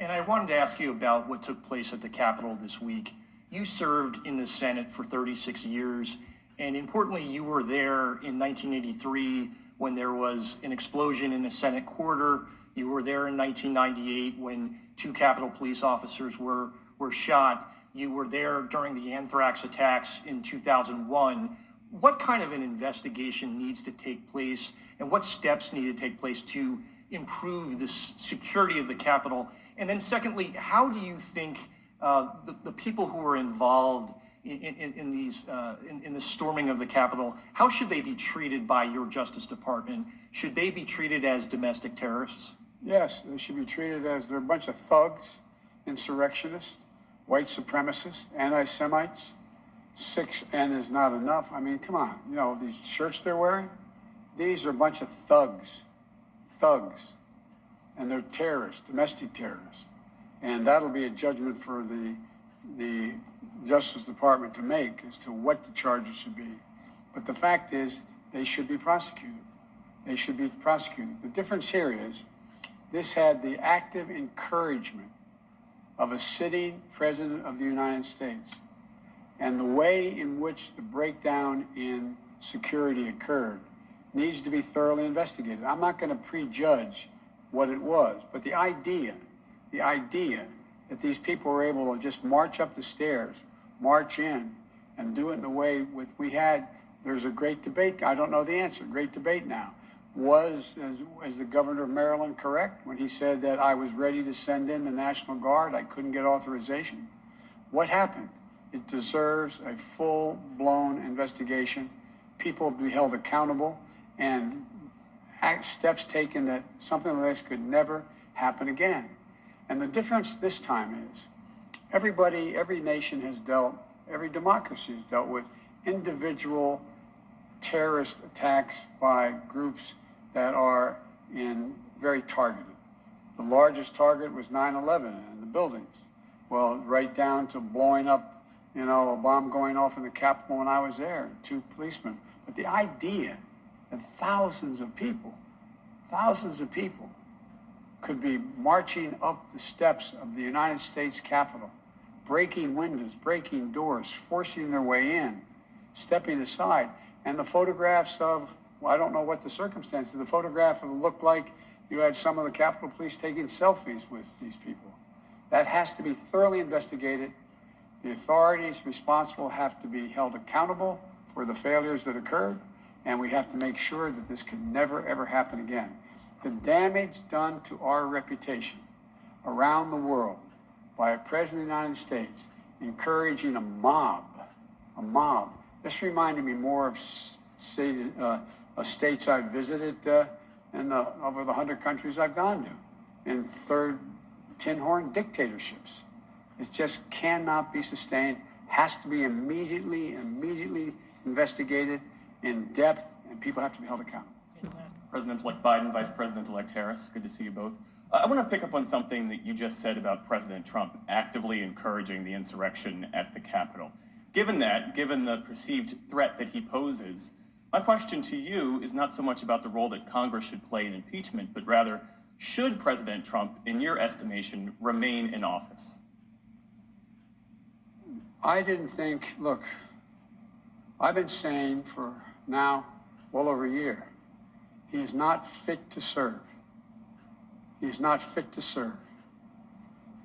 And I wanted to ask you about what took place at the Capitol this week. You served in the Senate for 36 years, and importantly, you were there in 1983 when there was an explosion in a Senate corridor. You were there in 1998 when 2 Capitol police officers were shot. You were there during the anthrax attacks in 2001. What kind of an investigation needs to take place, and what steps need to take place to improve the security of the Capitol? And then secondly, how do you think the people who were involved in the storming of the Capitol, how should they be treated by your Justice Department? Should they be treated as domestic terrorists? Yes, they should be treated as they're a bunch of thugs, insurrectionists, white supremacists, anti-Semites. 6N is not enough. I mean, come on. You know, these shirts they're wearing, these are a bunch of thugs. And they're terrorists, domestic terrorists. And that'll be a judgment for the Justice Department to make as to what the charges should be. But the fact is, they should be prosecuted. They should be prosecuted. The difference here is, this had the active encouragement of a sitting president of the United States. And the way in which the breakdown in security occurred needs to be thoroughly investigated. I'm not going to prejudge what it was, but the idea that these people were able to just march up the stairs, march in, and do it in the way there's a great debate. I don't know the answer. Great debate now. Was the governor of Maryland correct when he said that I was ready to send in the National Guard? I couldn't get authorization. What happened? It deserves a full-blown investigation. People be held accountable, and steps taken that something like this could never happen again. And the difference this time is every nation has dealt, every democracy has dealt with individual terrorist attacks by groups that are very targeted. The largest target was 9/11 and the buildings. Well, right down to blowing up, a bomb going off in the Capitol when I was there, 2 policemen. But the idea that thousands of people could be marching up the steps of the United States Capitol, breaking windows, breaking doors, forcing their way in, stepping aside. And the photographs of, I don't know what the circumstances, the photograph looked like you had some of the Capitol Police taking selfies with these people. That has to be thoroughly investigated. The authorities responsible have to be held accountable for the failures that occurred, and we have to make sure that this can never, ever happen again. The damage done to our reputation around the world by a president of the United States encouraging a mob. This reminded me more of states I've visited over the 100 countries I've gone to, in third tin horn dictatorships. It just cannot be sustained, has to be immediately investigated in depth, and people have to be held accountable. President-elect Biden, Vice President-elect Harris, good to see you both. I want to pick up on something that you just said about President Trump actively encouraging the insurrection at the Capitol. Given the perceived threat that he poses, my question to you is not so much about the role that Congress should play in impeachment, but rather, should President Trump, in your estimation, remain in office? Look, I've been saying for now well over a year, he is not fit to serve. He is not fit to serve.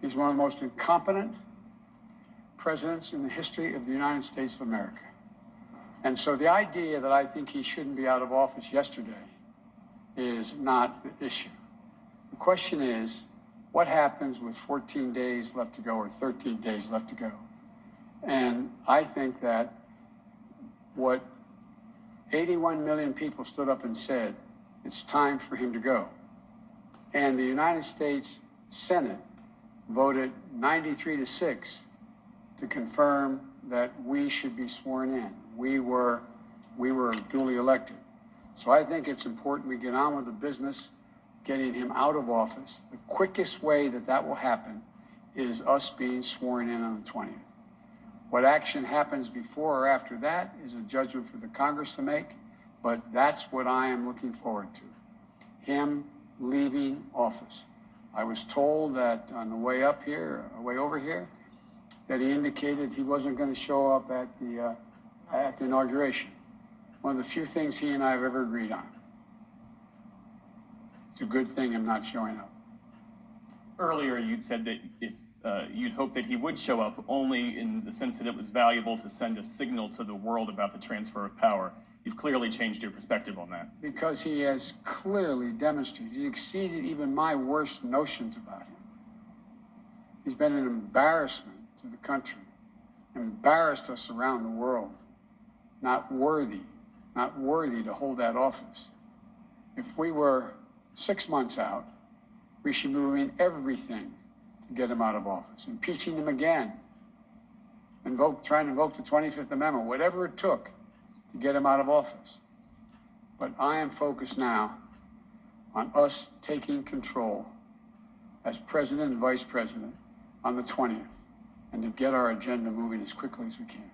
He's one of the most incompetent presidents in the history of the United States of America. And so the idea that I think he shouldn't be out of office yesterday is not the issue. The question is, what happens with 14 days left to go or 13 days left to go? And I think that what 81 million people stood up and said, it's time for him to go. And the United States Senate voted 93-6 to confirm that we should be sworn in. We were duly elected. So I think it's important we get on with the business, getting him out of office. The quickest way that will happen is us being sworn in on the 20th. What action happens before or after that is a judgment for the Congress to make, but that's what I am looking forward to, him leaving office. I was told that on the way up here, way over here, that he indicated he wasn't going to show up at the inauguration. One of the few things he and I have ever agreed on. It's a good thing I'm not showing up. Earlier, you'd said that if you'd hoped that he would show up only in the sense that it was valuable to send a signal to the world about the transfer of power. You've clearly changed your perspective on that. Because he has clearly demonstrated, he's exceeded even my worst notions about him. He's been an embarrassment to the country, embarrassed us around the world, not worthy to hold that office. If we were 6 months out, we should be doing everything to get him out of office, impeaching him again, trying to invoke the 25th Amendment, whatever it took to get him out of office. But I am focused now on us taking control as president and vice president on the 20th, and to get our agenda moving as quickly as we can.